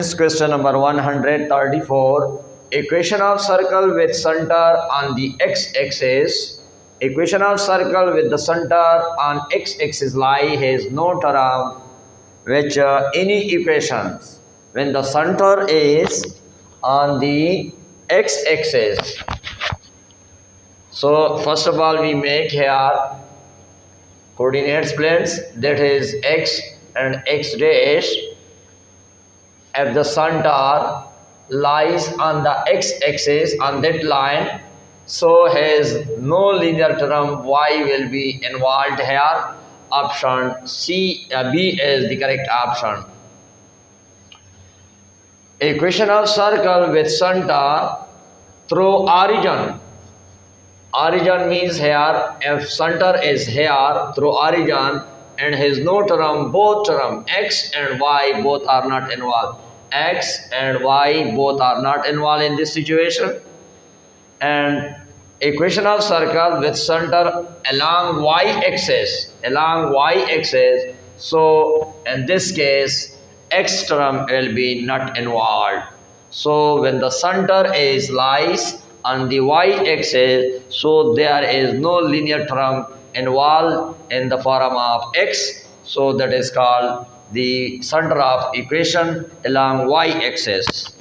This question number 134. Equation of circle with center on the x-axis. Equation of circle with the center on x-axis lie has no term which any equations when the center is on the x-axis. So first of all we make here coordinates planes, that is x and x dash. If the center lies on the x-axis on that line, so has no linear term y will be involved here. Option B is the correct option. Equation of circle with center through origin. Origin means here, if center is here through origin and has no term, both term x and y both are not involved. X and y both are not involved in this situation. And equation of circle with center along y-axis, so in this case x term will be not involved. So when the center is lies on the y-axis, so there is no linear term involved in the form of x, so that is called the center of equation along y-axis.